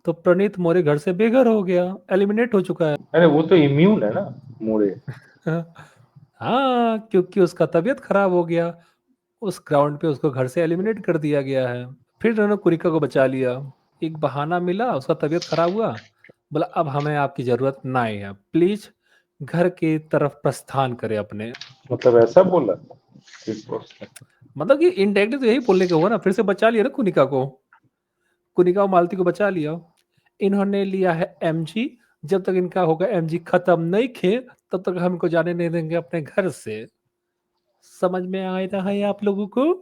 तो प्रणीत मोरे घर से बेघर हो गया, एलिमिनेट हो चुका है। अरे वो तो इम्यून है ना, मोरे। हाँ, क्योंकि उसका तबीयत खराब हो गया। उस ग्राउंड पे उसको घर से एलिमिनेट कर दिया गया है। फिर उन्होंने कुरिका को बचा लिया। एक बहाना मिला, उसका तबीयत खराब हुआ। बोला अब हमें आपकी जरूरत नहीं है, प्लीज घर की तरफ प्रस्थान करें अपने। मतलब ऐसा बोला बिग बॉस ने? मतलब कि इनडायरेक्टली तो यही बोलने का हुआ ना, फिर से बचा लिया ना कुनिका को। कुनिका और मालती को बचा लिया। इन्होंने लिया है एमजी। जब तक इनका होगा एमजी खत्म नहीं खे, तब तक हमको जाने नहीं देंगे अपने घर से। समझ में आ रहा है आप लोगों को?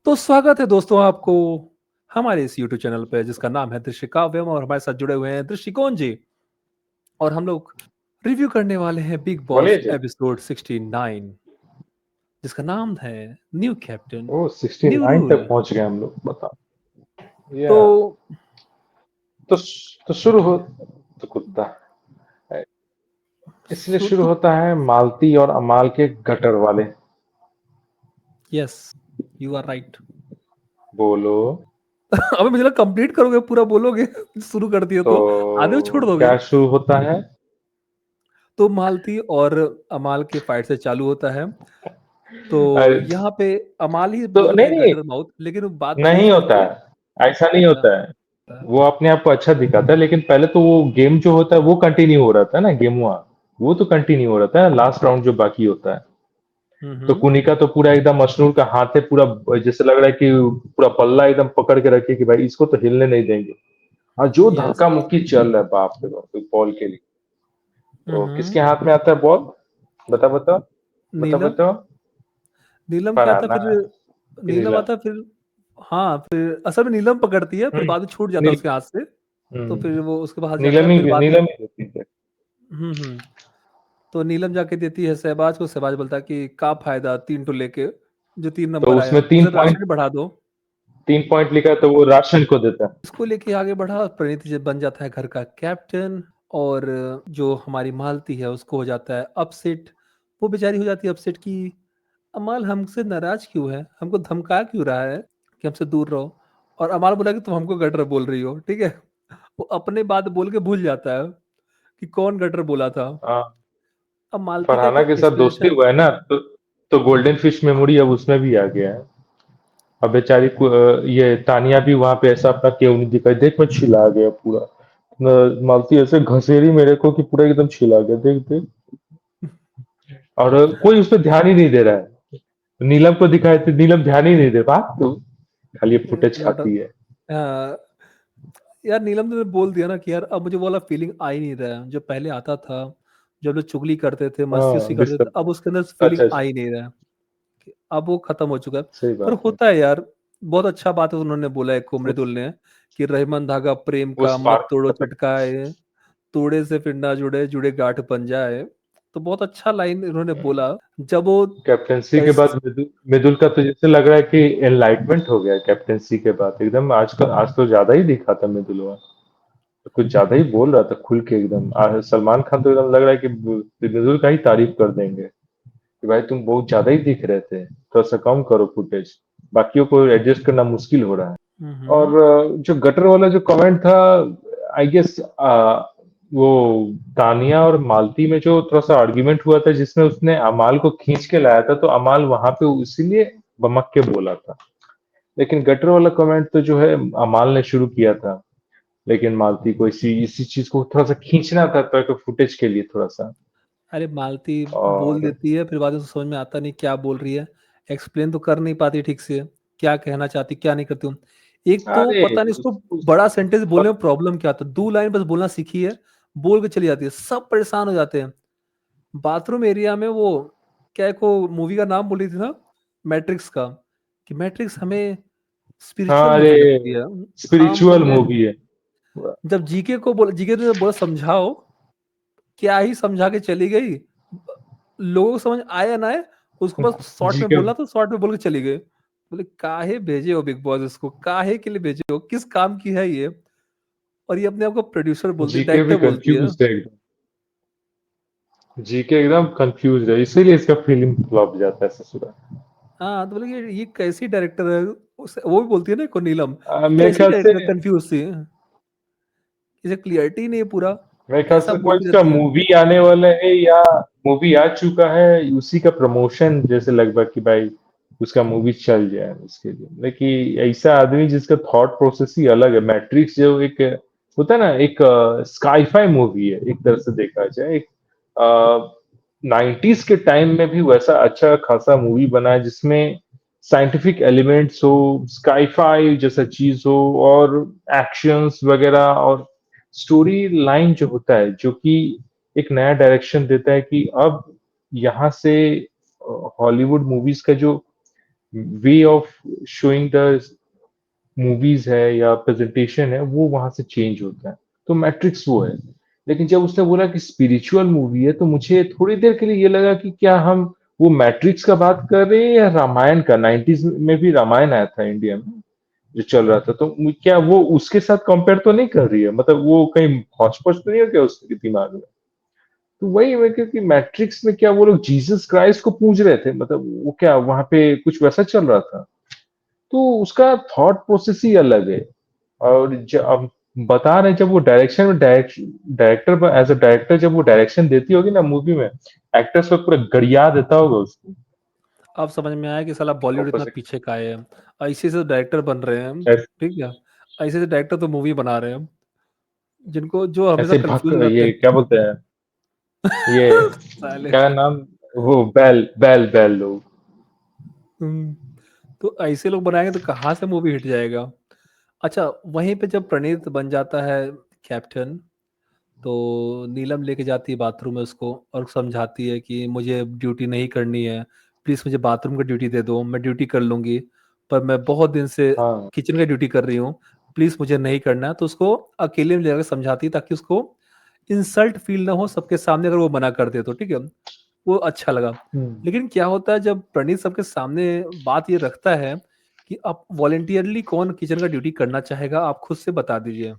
तो स्वागत है दोस्तों आपको हमारे इस यूट्यूब चैनल पे, जिसका नाम है दृश्य काव्यम, और हमारे साथ जुड़े हुए हैं दृष्टिकोण जी। और हम लोग रिव्यू करने वाले हैं बिग बोलिए बॉस जी। एपिसोड 69, जिसका नाम है न्यू कैप्टन, ओ न्यू 69 तक रूल। पहुंच गए हम लोग, बताओ। तो या तो तो शुरू हो। तो कुत्ता इसलिए शुरू तो होता है मालती और अमाल के गटर वाले। Yes, you are right. बोलो। अबे मुझे लगा कंप्लीट करोगे, पूरा बोलोगे। शुरू कर दिया तो तो आधे में छोड़ दोगे। क्या शुरू होता है? तो मालती और अमाल के फाइट से चालू होता है। तो अरे, यहाँ पे अमाल ही तो बोलता नहीं है नहीं, गटर माउथ, लेकिन बात नहीं बीच में होता से है, ऐसा नहीं होता है। वो अपने आप को अच्छा दिखाता है, लेकिन पहले तो वो गेम जो होता है वो कंटिन्यू हो रहा था ना, गेम हुआ। वो तो कंटिन्यू हो रहा था, लास्ट राउंड जो बाकी होता है। तो हम्म। कुनिका तो पूरा एकदम मशनूर का हाथ है पूरा, जैसे लग रहा है कि पूरा पल्ला एकदम पकड़ के रखे कि भाई इसको तो हिलने नहीं देंगे। और जो यस। धक्का मुक्की चल रहा है, बाप रे बाप, बॉल के लिए। तो हम्म। किसके हाथ में आता है बॉल? बता बता, बता नीलम। बताओ। नीलम क्या था फरहाना फिर? की नीलम नीलम। आता फिर। हाँ, फिर असल में नीलम पकड़ती है, फिर हम्म, बाद में छूट जाता है नील उसके हाथ से। तो फिर वो उसके पास जाता है, नीलम फिर ही बाद में। नीलम ही देती है। हम्म। तो नीलम जाके देती है शहबाज को। शहबाज बोलता है कि का फायदा तीन तो लेके, जो तीन तो नंबर आया उसमें तीन उसे राशन पॉइंट, में बढ़ा दो। 3 पॉइंट लिखा है तो वो राशन को देता है। इसको लेके आगे बढ़ा, प्रणीत जी बन जाता है घर का कैप्टन। और जो हमारी मालती है उसको हो जाता है अपसेट। वो बेचारी हो जाती है अपसेट की अमाल हमसे नाराज क्यों है, हमको धमका क्यों रहा है कि हमसे दूर रहो। और अमाल बोला कि तुम हमको गटर बोल रही हो, ठीक है। वो अपने बात बोल के भूल जाता है कि कौन गटर बोला था। हाँ, अब मालती का एक फरहाना के साथ दोस्ती एक्सप्लेनेशन। हुआ है ना, तो गोल्डन फिश मेमोरी अब उसमें भी आ गया है। अब बेचारी को ये तानिया भी वहां पे ऐसा अपना केव नहीं दिखाई, देख मैं छिला गया पूरा। मालती ऐसे घसेरी मेरे को कि पूरा एकदम छिला गया, देख देख। और कोई उस पर ध्यान ही नहीं दे रहा है। नीलम को दिखाए तो नीलम ध्यान ही नहीं दे पा, तो खाली फुटेज नोट। खाती है। यार नीलम ने बोल दिया ना कि यार अब मुझे वो वाला फीलिंग आ ही नहीं रहा है जो पहले आता था। जब लोग चुगली करते थे, मस्ती उस्ती हाँ करते थे, डिस्टर्ब। अब उसके अंदर अच्छा फीलिंग आ अच्छा, ही नहीं रहा है। कि अब वो खत्म हो चुका है। सही पर बात है। होता है यार। बहुत अच्छा बात है उन्होंने बोला है, कुमरिदुल ने, कि रहीमन धागा प्रेम वो का मत स्पार्क तोड़ो खत्म। चटकाए, तोड़े से फिर ना जुड़े, जुड़े गांठ बन जाए। तो बहुत अच्छा लाइन इन्होंने बोला। जब वो कैप्टेंसी के बाद टेस्ट। मिदुल का तो जैसे लग रहा है कि एनलाइटमेंट हो गया कैप्टेंसी के बाद एकदम। आज तो ज्यादा ही दिखा था मिदुल वहाँ। तो कुछ ज्यादा ही बोल रहा था खुल के एकदम। सलमान खान तो एकदम लग रहा है कि मिदुल का ही तारीफ कर देंगे कि भाई तुम बहुत ज्यादा ही दिख रहे थे, थोड़ा सा कम करो फुटेज। बाकियों को एडजस्ट करना मुश्किल हो रहा है। हम्म। और जो गटर वाला जो कमेंट था, आई गेस वो तानिया और मालती में जो थोड़ा सा आर्ग्यूमेंट हुआ था, जिसमें उसने अमाल को खींच के लाया था, तो अमाल वहां पे इसीलिए बमक के बोला था। लेकिन गटर वाला कमेंट तो जो है अमाल ने शुरू किया था। लेकिन मालती को इसी इसी चीज को थोड़ा सा खींचना था, तो फुटेज के लिए थोड़ा सा। अरे मालती बोल और देती है, फिर बाद में उसे समझ में आता नहीं क्या बोल रही है। एक्सप्लेन तो कर नहीं पाती ठीक से, क्या कहना चाहती क्या नहीं करती हूँ। एक तो अरे पता नहीं इसको उस बड़ा सेंटेंस बोलने पत, में प्रॉब्लम क्या था, दो लाइन बस बोलना सीखी है, बोल के चली जाती है, सब परेशान हो जाते हैं। बाथरूम एरिया में वो क्या एक वो मूवी का नाम बोली थी ना, मैट्रिक्स का, कि मैट्रिक्स हमें स्पिरिचुअल हाँ मूवी लगती अरे, है। हम स्पिरिचुअल बोले, मूवी है। जब जीके को बोला, जीके ने बोला समझाओ, क्या ही समझा के चली गई। लोगों को समझ आया ना आए, उसको बस शॉर्ट जी में के बोलना तो शॉर्ट में बोल के चली गई। बोले काहे भेजे हो बिग बॉस, इसको काहे के लिए भेजे हो, किस काम की है ये। और ये अपने आप को प्रोड्यूसर बोलती है, जीके भी डायरेक्टर बोलती है। कंफ्यूज है एकदम। जीके एकदम कंफ्यूज है, इसीलिए इसका फिल्म फ्लॉप जाता है ससुरा। हाँ, तो बोले कि ये कैसी डायरेक्टर है। वो भी बोलती है ना को नीलम, मेरे कैसी ख्याल से डायरेक्टर, कंफ्यूज सी। इसे क्लियरिटी नहीं है पूरा, मेरे ख्याल ऐसा से कोई बोलती उसका रहती है। मूवी आने वाला है या मूवी आ चुका है, उसी का प्रमोशन जैसे लगभग कि भाई उसका मूवी चल जाए उसके लिए। लेकिन ऐसा आदमी जिसका थॉट प्रोसेस ही अलग है। मैट्रिक्स जो एक होता है ना, एक स्काईफाई मूवी है एक तरह से देखा जाए। एक 90s के टाइम में भी वैसा अच्छा खासा मूवी बना है जिसमें साइंटिफिक एलिमेंट्स हो, स्काईफाई जैसा चीज हो, और एक्शंस वगैरह, और स्टोरी लाइन जो होता है जो कि एक नया डायरेक्शन देता है कि अब यहाँ से हॉलीवुड मूवीज का जो way of showing the movies है या प्रेजेंटेशन है वो वहां से चेंज होता है। तो मैट्रिक्स वो है। लेकिन जब उसने बोला कि स्पिरिचुअल मूवी है तो मुझे थोड़ी देर के लिए ये लगा कि क्या हम वो मैट्रिक्स का बात कर रहे हैं या रामायण का। 90s में भी रामायण आया था इंडिया में जो चल रहा था, तो क्या वो उसके साथ कंपेयर तो नहीं कर रही है? मतलब वो कहीं हौच पौच तो नहीं हो गया उसके दिमाग में? तो वही मैं, क्योंकि मैट्रिक्स में क्या वो लोग जीसस क्राइस्ट को पूज रहे थे, मतलब वो क्या वहां पे कुछ वैसा चल रहा था? तो उसका थॉट प्रोसेस ही अलग है। और अब बता रहे हैं, जब वो डायरेक्शन में डायरेक्टर एज अ डायरेक्टर जब वो डायरेक्शन देती होगी ना मूवी में, एक्टर्स को पूरा गड़िया देता होगा उसको। अब समझ में आया कि साला बॉलीवुड ऊपर इतना से पीछे का है, ऐसे से डायरेक्टर बन रहे हैं। ऐसे, ठीक है, ऐसे से डायरेक्टर तो मूवी बना रहे हैं जिनको जो हमेशा ऐसे भक कंफ्यूज रहते ये हैं। क्या बोलते हैं, ये साले। क्या नाम, वो बैल बैल बैल लोग। हम्म, तो ऐसे लोग बनाएंगे तो कहाँ से मूवी हिट जाएगा। अच्छा, वहीं पे जब प्रणीत बन जाता है कैप्टन, तो नीलम लेके जाती है बाथरूम में उसको और समझाती है कि मुझे ड्यूटी नहीं करनी है, प्लीज़ मुझे बाथरूम का ड्यूटी दे दो, मैं ड्यूटी कर लूँगी, पर मैं बहुत दिन से हाँ। किचन का ड्यूटी कर रही हूँ, प्लीज़ मुझे नहीं करना है। तो उसको अकेले में लेकर समझाती है ताकि उसको इंसल्ट फील ना हो सबके सामने, अगर वो मना कर दे तो ठीक है, वो अच्छा लगा। हम्म। लेकिन क्या होता है जब प्रणीत सबके सामने बात ये रखता है कि अब वॉलेंटियरली कौन किचन का ड्यूटी करना चाहेगा, आप खुद से बता दीजिए।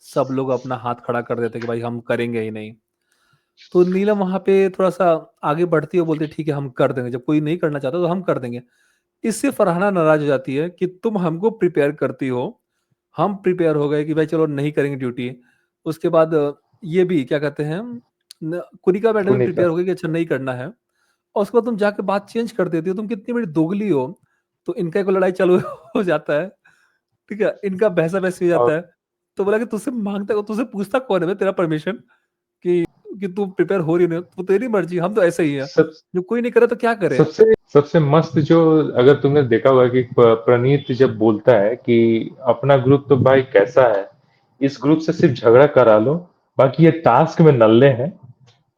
सब लोग अपना हाथ खड़ा कर देते कि भाई हम करेंगे ही नहीं। तो नीलम वहाँ पे थोड़ा-सा आगे बढ़ती है, बोलती है ठीक है हम कर देंगे, जब कोई नहीं करना चाहता तो हम कर देंगे। इससे फरहाना नाराज़ हो जाती है कि तुम हमको प्रिपेयर करती हो, हम प्रिपेयर हो गए कि भाई चलो नहीं करेंगे ड्यूटी। उसके बाद ये भी क्या कहते हैं, कुनिका मैडम भी पुनीता। प्रिपेयर हो गई कि अच्छा नहीं करना है, और उसके बाद तुम जाके बात चेंज कर देती हो, तुम कितनी बड़ी दोगली हो। तो इनका एक लड़ाई चालू हो जाता है, ठीक है? इनका बहसा-बहसी हो जाता और है। तो बोला कि तुझसे माँगता तुझसे पूछता कौन है बे तेरा परमिशन कि तू प्रिपेयर हो रही नहीं हो? तो तेरी मर्ज़ी, हम तो ऐसे ही हैं। सब जब कोई नहीं करे तो क्या करें? सबसे सबसे मस्त जो, अगर तुमने देखा होगा कि प्रणीत जब बोलता है कि अपना ग्रुप तो भाई कैसा है, इस ग्रुप से सिर्फ झगड़ा करा लो, बाकी ये टास्क में नल्ले हैं।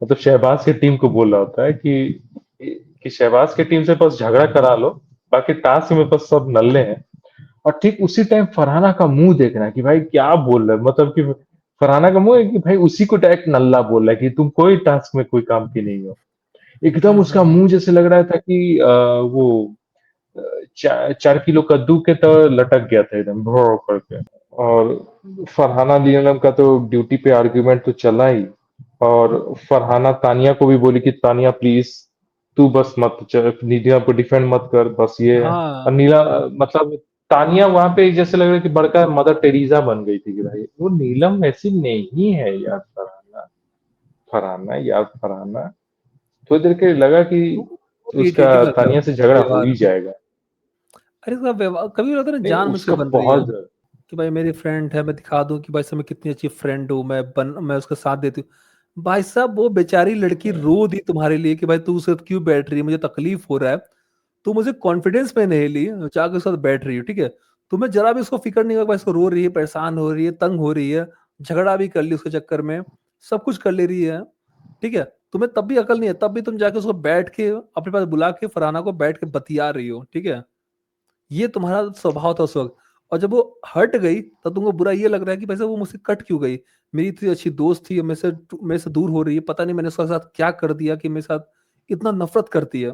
मतलब शहबाज की टीम को बोल रहा होता है कि शहबाज की टीम से बस झगड़ा करा लो, बाकी टास्क में बस सब नल्ले हैं। और ठीक उसी टाइम फरहाना का मुंह देखना है कि भाई क्या बोल रहा है, मतलब कि फरहाना का मुंह है कि भाई उसी को डायरेक्ट नल्ला बोल रहा है कि तुम कोई टास्क में कोई काम की नहीं हो। एकदम हुँ, हुँ, उसका हुँ। मुंह जैसे लग रहा था कि वो 4 किलो कद्दू के तो लटक गया था एकदम भो करके। और फरहाना नीलम का तो ड्यूटी पे आर्ग्यूमेंट तो चला ही। और फरहाना तानिया को भी बोली कि तानिया प्लीज तू बस मत नीलम को डिफेंड मत कर, बस ये है। और हाँ, नीला मतलब तानिया वहां पे जैसे लग रहा है कि बड़का मदर टेरेसा बन गई थी कि भाई वो नीलम ऐसी नहीं है यार। फरहाना, फरहाना यार, फरहाना। थोड़ी देर के लिए लगा कि वो उसका इरिटेटिंग लगता है तानिया से उसका झगड़ा हो व्यवहार। ही जाएगा। अरे उसका व्यवहार कभी लगता है ना नहीं, जानबूझ के उसका बन रही है, बहुत ज्यादा। कि भाई मेरी फ्रेंड है, मैं दिखा दूँ कि भाई साहब मैं कितनी अच्छी फ्रेंड हूँ, मैं उसका साथ देती हूँ। भाई साहब वो बेचारी लड़की रो दी तुम्हारे लिए कि भाई तू उसके साथ क्यों बैठ रही है? मुझे तकलीफ हो रहा है। तू मुझे कॉन्फिडेंस में नहीं ली, जाके उसके साथ बैठ रही हो, ठीक है? तुम्हें ज़रा भी उसको फ़िक्र नहीं होगा कि भाई इसको रो रही है, परेशान हो रही है, तंग हो रही है, झगड़ा भी कर ली उसके चक्कर में, सब कुछ कर ले रही है, ठीक है? तुम्हें तब भी अकल नहीं है, तब भी तुम जाके उसको बैठ के अपने पास बुला के फरहाना को बैठ के बतिया रही हो, ठीक है? ये तुम्हारा स्वभाव था उस वक़्त, और जब वो हट गई तब तुमको बुरा ये लग रहा है कि भाई साहब वो मुझसे कट क्यों गई? मेरी इतनी अच्छी दोस्त थी, मेरे से दूर हो रही है, पता नहीं मैंने उसके साथ क्या कर दिया कि मेरे साथ इतना नफ़रत करती है।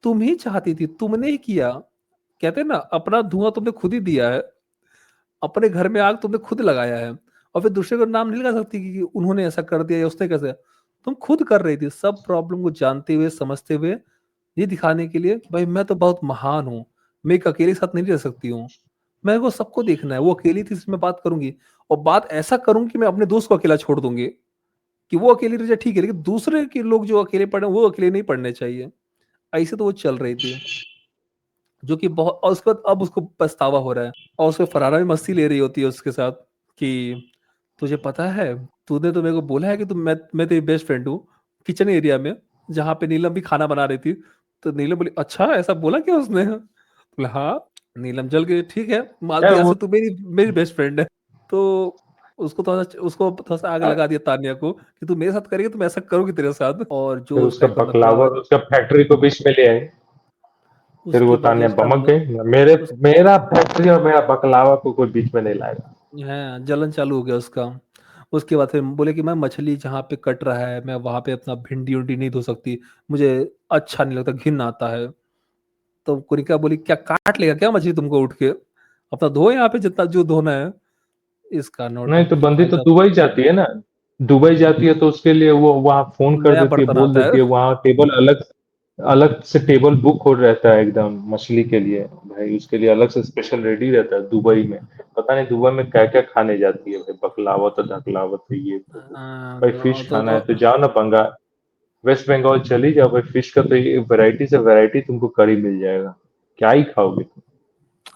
तुम ही चाहती थी, तुमने ही किया। कहते हैं ना अपना धुआँ तुमने खुद ही दिया है, अपने घर में आग तुमने खुद लगाया है, और फिर दूसरे का नाम नहीं लगा सकती कि उन्होंने ऐसा कर दिया या उसने कैसे। तुम खुद कर रही थी, सब प्रॉब्लम को जानते हुए, समझते हुए, ये दिखाने के लिए कि भाई मैं तो बहुत महान हूँ, मैं एक अकेले साथ नहीं रह सकती हूँ। मेरे को सबको देखना है, वो अकेली थी इसमें बात करूंगी, और बात ऐसा करूंगी कि मैं अपने दोस्त को अकेला छोड़ दूंगी, कि वो अकेली रह जाए ठीक है, लेकिन दूसरे के लोग जो अकेले पढ़े वो अकेले नहीं पढ़ने चाहिए। ऐसे तो वो चल रही थी, जो कि बहुत, और उसके बाद अब उसको पछतावा हो रहा है, और उसको फरारा भी मस्ती ले रही होती है उसके साथ कि तुझे पता है, तूने तो मेरे को बोला है कि मैं तेरी बेस्ट फ्रेंड हूँ, किचन एरिया में जहाँ पे नीलम भी खाना बना रही थी। तो नीलम बोली अच्छा ऐसा बोला क्या उसने? बोला हाँ। नीलम जल गई, ठीक है मालती यार आज वो से तू मेरी मेरी बेस्ट फ्रेंड है। तो उसको थोड़ा सा आग लगा दिया तान्या को कि तू मेरे साथ करेगी तो मैं ऐसा करूंगी तेरे साथ, और जो फिर उस उसका टाइम पे बकलावा उसका फैक्ट्री को बीच में ले आए। फिर वो उसके बाद जो तान्या उसका बमक गई, मेरे उस, मेरा फैक्ट्री और मेरा बकलावा को कोई बीच में नहीं लाएगा। है जलन चालू हो गया उसका। उसके बाद फिर बोले कि मैं मछली जहाँ पे कट रहा है मैं वहां पे अपना भिंडी उंडी नहीं धो सकती, मुझे अच्छा नहीं लगता, घिन आता है। तो कुरिका बोली क्या काट लेगा क्या मछली तुमको उठ के, अपना धो यहाँ पे जितना जो धोना है। इसका नहीं तो नौटंकी बंदी भाई तो साहब, दुबई जाती है ना, दुबई जाती है तो उसके लिए वो वहां फोन कर नया देती है, बर्तन बोल आता देती है। है वहां टेबल अलग, अलग से टेबल बुक हो रहता है एकदम मछली के लिए। भाई उसके लिए अलग से स्पेशल रेडी रहता है दुबई में। पता नहीं दुबई में क्या क्या खाने जाती है भाई, बकलावत और ढकलावत है ये तो वो। भाई फिश खाना है तो जाओ ना बंगाल, वेस्ट बंगाल चली जाओ भाई, फिश का तो ये वैरायटी से वैरायटी तुमको करी मिल जाएगा। क्या ही खाओगे तुम।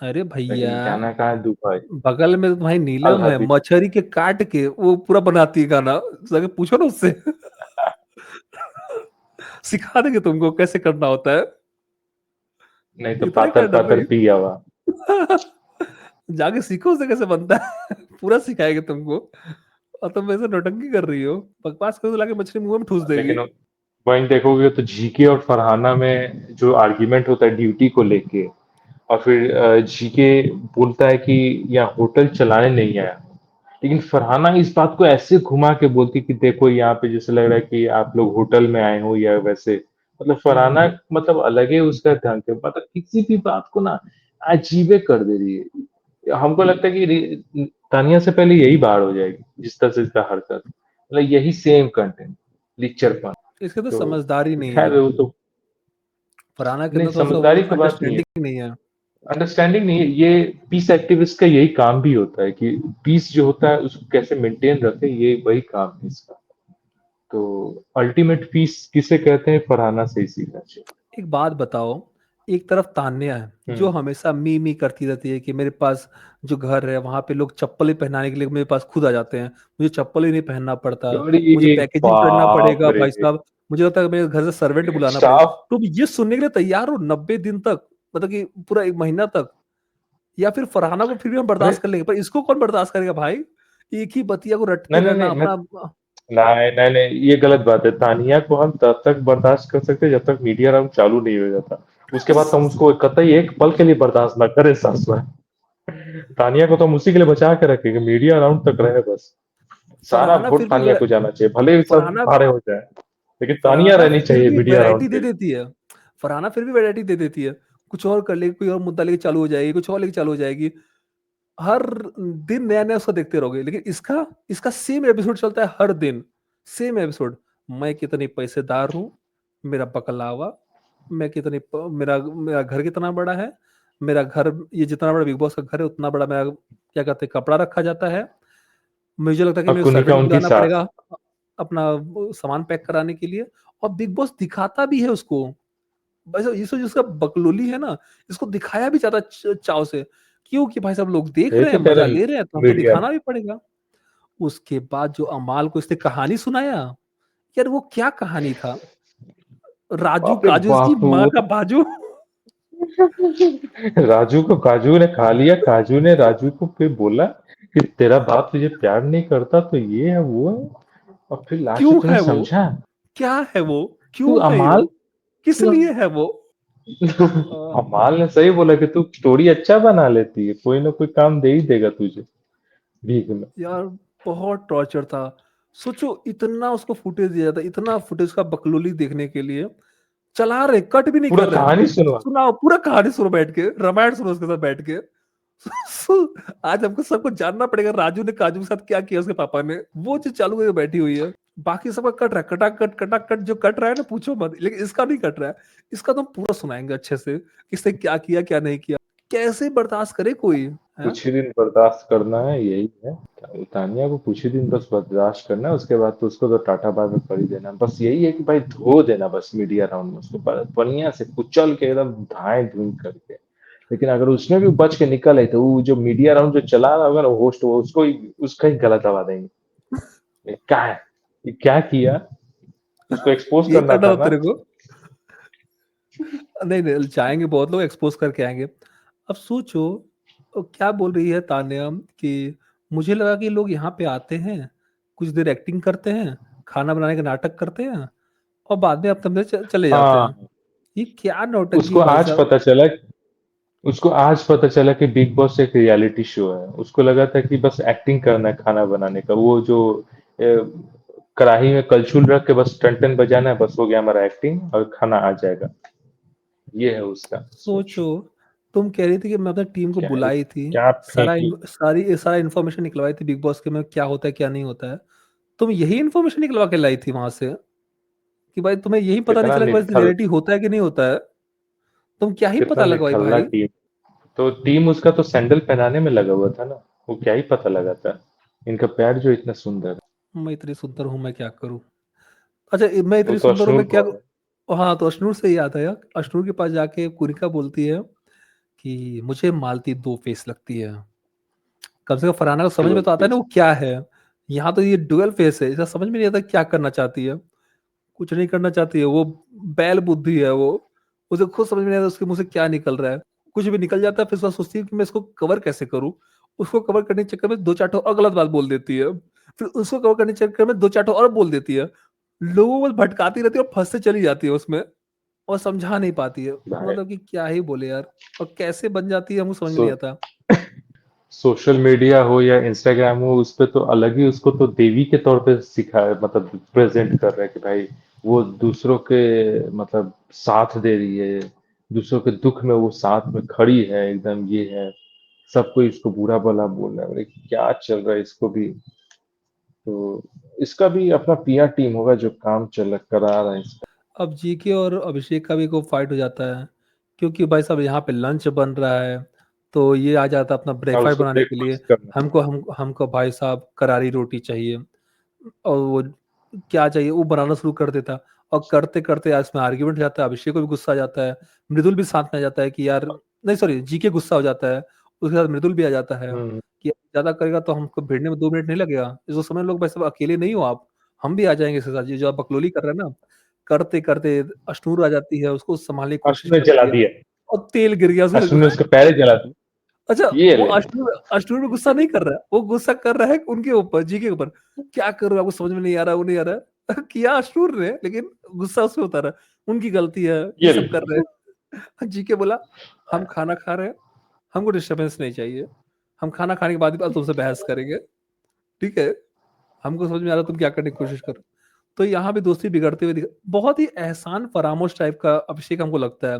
अरे भैया, लेकिन जाना कहाँ है दुबई। बगल में तो भाई नीलम है, अलहदी। मछली के काट के वो पूरा बनाती है खाना, जाके पूछो ना उससे। सिखा देंगे तुमको कैसे करना होता है, नहीं तो इतना ही पातर करना पातर भाई। पिया हुआ। जाके सीखो उसे कैसे बनता है। पूरा सिखाएंगे तुमको, और तुम ऐसे नौटंकी कर रही हो, बकवास करो तो लाके मछली मुंह में ठूस देगी। लेकिन वहीं देखोगे तो जीके और फरहाना में जो आर्ग्यूमेंट होता है ड्यूटी को लेके, और फिर जीके बोलता है कि यहाँ होटल चलाने नहीं आया, लेकिन फरहाना इस बात को ऐसे घुमा के बोलती कि देखो यहाँ पे जैसे लग रहा है कि आप लोग होटल में आए हो या वैसे। मतलब फरहाना हम्म। मतलब अलग ही उसका ढंग है, मतलब किसी भी बात को ना अजीबे कर दे रही है। हमको लगता है कि तानिया से पहले यही बाहर हो जाएगी, जिस तरह से इसका हरकत, मतलब यही सेम कंटेंट लिक्चरपन। इसके तो तो समझदारी नहीं है, खैर वो तो फरहाना के नहीं, अंदर तो उसका वो समझदारी की बात नहीं है, अंडरस्टैंडिंग नहीं है। अंडरस्टैंडिंग नहीं है। ये पीस एक्टिविस्ट का यही काम भी होता है कि पीस जो होता है उसको कैसे मेंटेन रखे, ये वही काम है इसका। तो अल्टीमेट पीस किसे कहते हैं, फरहाना से ही सीखना चाहिए। एक बात बताओ, एक तरफ तान्या है जो हम्म। हमेशा मी मी करती रहती है कि मेरे पास जो घर है वहां पे लोग चप्पल ही पहनाने के लिए मेरे पास खुद आ जाते हैं, मुझे चप्पल ही नहीं पहनना पड़ता, मुझे अरे पैकेजिंग करना बाप पड़ेगा रे, भाई साहब, मुझे लगता है मेरे घर से सर्वेंट बुलाना पड़ेगा। स्टाफ। तुम ये सुनने के लिए तैयार हो 90 दिन तक, मतलब कि पूरा 1 महीना तक? या फिर फरहाना को फिर भी हम अरे बर्दाश्त कर लेंगे, पर इसको कौन बर्दाश्त करेगा भाई? एक ही बतिया को रटते नहीं नहीं रहना नहीं, मैं अपना। नहीं नहीं नहीं, ये गलत बात है। तानिया को हम तब तक बर्दाश्त कर सकते हैं जब तक मीडिया राउंड चालू नहीं हो जाता। उसके बाद तो हम उसको कतई एक पल के लिए बर्दाश्त ना करें सास में। तानिया को तो हम उसी के लिए बचा के रखेंगे, मीडिया राउंड तक रहे बस। सारा फरहाना फिर वोट भी तानिया को जाना चाहिए, भले ही सब फरहाना भारे हो जाए, लेकिन तानिया फरहाना रहनी फिर चाहिए भी मीडिया राउंड वैरायटी दे पे। देती है, फरहाना फिर भी वैरायटी दे देती है, कुछ और कर लेगी, कोई और मुद्दा लेके चालू हो जाएगी, कुछ और लेके चालू हो जाएगी, हर दिन नया नया उसको देखते रहोगे। लेकिन इसका इसका सेम एपिसोड चलता है हर दिन, सेम एपिसोड। मैं कितनी पैसेदार हूँ, मेरा बकलावा, मेरा मेरा घर कितना बड़ा है, मेरा घर ये जितना बड़ा बिग बॉस का घर है उतना बड़ा मेरा क्या कहते हैं कपड़ा रखा जाता है, मुझे लगता है कि और मुझे कुनिका सर्वेंट उनकी बुलाना सास। पड़ेगा अपना वो सामान पैक कराने के लिए। और बिग बॉस दिखाता भी है उसको, भाई साहब ये जो उसका बकलोली है ना, इसको दिखाया भी जाता है चाव से, क्यों कि भाई साहब लोग देख यही रहे तो हैं कह मजा रहे हैं ले रहे हैं तो हमको मीडिया। दिखाना भी पड़ेगा। उसके बाद जो अमाल को इसने कहानी सुनाया, यार वो क्या कहानी था, राजू बाप रे काजू इसकी बाप, माँ वो का बाजू। राजू को काजू ने खा लिया, काजू ने राजू को फिर बोला कि तेरा बाप तुझे प्यार नहीं करता तो ये है वो है। और फिर लास्ट में क्यों तूने है वो, समझा। क्या है वो, तू क्यों है यो, अमाल, किस तू लिए है वो? अमाल ने सही बोला कि तू स्टोरी अच्छा बना लेती है, कोई ना कोई काम दे ही देगा तुझे भीख में। यार बहुत टॉर्चर था। सोचो इतना उसको फुटेज दिया जाता, इतना फुटेज का बकलोली देखने के लिए, चला रहे कट भी नहीं पूरा कर रहे हैं। कहानी सुनवा। सुनाओ पूरा कहानी सुनो बैठ के, रामायण सुनो उसके साथ बैठ के। आज हमको सबको जानना पड़ेगा राजू ने काजू के साथ क्या किया उसके पापा ने, वो चीज चालू करके बैठी हुई है। बाकी सबका कट रहा है, कटा कट जो कट रहा है ना पूछो मत, लेकिन इसका नहीं कट रहा है। इसका तो हम पूरा सुनाएंगे अच्छे से, किसने क्या किया क्या नहीं किया, कैसे बर्दाश्त करे कोई, हाँ? कुछ ही दिन बर्दाश्त करना है, यही है। तानिया को कुछ ही दिन बस बर्दाश्त करना है, उसके बाद तो उसको तो टाटा बाय बाय कर ही देना। बस यही है कि भाई धो देना बस मीडिया राउंड में उसको, बढ़िया से कुचल के एकदम धाए धूम करके। लेकिन अगर उसमें भी बच के निकल आई तो वो जो मीडिया राउंड जो चला रहा होगा ना होस्ट, वो उसको ही उसका ही गला दबा देंगे। ये क्या है, ये क्या किया, उसको एक्सपोज यही करना करना था था ना। तेरे को। नहीं नहीं, जाएंगे बहुत लोग एक्सपोज करके आएंगे। अब सोचो, क्या बोल रही है तान्या कि मुझे लगा कि लोग यहाँ पे आते हैं, कुछ देर एक्टिंग करते हैं, खाना बनाने का नाटक करते हैं और बाद में अपने अपने चले जाते हैं। हाँ, ये क्या नौटंकी उसको है भाई आज साहब। पता चला, उसको आज पता चला कि बिग बॉस एक रियलिटी शो है। उसको लगा था कि बस एक्टिंग करना है खाना बनाने का, वो जो ए, कढ़ाई में कलछुल रख के बस टन टन बजाना है, बस हो गया हमारा एक्टिंग और खाना आ जाएगा। ये है उसका सोच। सोचो, तुम कह रही थी कि मैं अपने टीम को क्या बुलाई थी, क्या फेंकी। सारा इन्फॉर्मेशन निकलवाई थी बिग बॉस के में क्या होता है क्या नहीं होता है। तुम यही इन्फॉर्मेशन निकलवा के लाई थी वहां से कि भाई तुम्हें यही पता नहीं कितना चला कि भाई निठल, रियलिटी होता है कि नहीं होता है। तुम क्या ही कितना पता लगवाई निठल्ला भाई। टीम। तो टीम उसका तो सैंडल पहनाने में लगा हुआ था ना, वो क्या ही पता लगा था इनका पैर जो इतना सुंदर है। मैं इतनी सुंदर हूं, मैं क्या करूं। अच्छा, मैं वो इतनी तो सुंदर हूं, अश्नूर मैं क्या। को है। हाँ, तो अश्नूर से याद आया। अश्नूर के पास जाके कुनिका बोलती है कि मुझे मालती दो फेस लगती है। कम से कम फरहाना को समझ में डुअल तो आता है ना फेस। वो क्या है। यहाँ तो ये डुअल फेस है, इसका समझ में नहीं आता क्या करना चाहती है। कुछ नहीं करना चाहती है वो। बैल बुद्धि है वो। उसे खुद समझ में नहीं आता उसके मुंह से क्या निकल रहा है। कुछ भी निकल जाता है, फिर उसका सोचती है कि मैं इसको कवर कैसे करूं। उसको कवर करने के चक्कर में दो चार ठो और गलत बात बोल देती है। फिर उसको कवर करने के चक्कर में दो चार ठो और बोल देती है। लोगों को बस भटकाती रहती है और फंसते चली जाती है उसमें। और समझा नहीं पाती है। भाई मतलब कि क्या ही बोले यार। और कैसे बन जाती है हमको समझ में सो नहीं आता। सोशल मीडिया हो या इंस्टाग्राम हो, उस पे तो अलग ही उसको तो देवी के तौर पे सिखा है, मतलब प्रेजेंट कर रहा है कि भाई वो दूसरों के मतलब साथ दे रही है, दूसरों के दुख में वो साथ में खड़ी है एकदम, ये है। सब कोई इसको बुरा भला बोल रहा है, अरे क्या चल रहा है इसको भी। तो इसका भी अपना पीआर टीम होगा जो काम चल करा रहा है इसका। अब जीके और अभिषेक का भी को फाइट हो जाता है। क्योंकि भाई साहब यहाँ पे लंच बन रहा है। तो ये आ जाता है अपना और ब्रेकफास्ट उसको बनाने के लिए। ब्रेकफास्ट करना है। हमको भाई साहब करारी रोटी चाहिए। और वो क्या चाहिए वो बनाना शुरू कर देता। और करते करते आज में आर्ग्यूमेंट हो जाता है, अभिषेक को भी गुस्सा आ जाता है। मृदुल भी साथ में आ जाता है कि यार, नहीं सॉरी, जीके गुस्सा हो जाता है। उसके साथ मृदुल भी आ जाता है हम्म। कि ज्यादा करेगा तो हमको भिड़ने में 2 मिनट नहीं लगेगा, इसको समझ लो भाई साहब अकेले नहीं हो आप। हम भी आ जाएंगे इसके साथ, ये जो आप बकलोली कर रहे हैं ना। करते करते अश्नूर आ जाती है, उसको संभालने की कोशिश अश्विन ने जला करती है। दिया। और तेल गिर गया अश्विन उसके। ने उसका पैर जला दिया। अच्छा, ये वो ले। अश्नूर पे गुस्सा नहीं कर रहा है, वो गुस्सा कर रहा है उनके ऊपर, जी के ऊपर। क्या कर रहे हो, आपको समझ में नहीं आ रहा, वो नहीं आ रहा। किया अश्नूर ने, लेकिन गुस्सा उसमें होता रहा, उनकी गलती है, ये ये सब कर ले। रहे हैं। जी के बोला, हम खाना खा रहे हैं, हमको डिस्टरबेंस नहीं चाहिए। हम खाना खाने के बाद भी तुमसे बहस करेंगे। ठीक है। हमको समझ में आ रहा है तुम क्या करने की कोशिश करो। तो यहाँ भी दोस्ती बिगड़ते हुए बहुत ही एहसान फरामोश टाइप का अभिषेक हमको लगता है।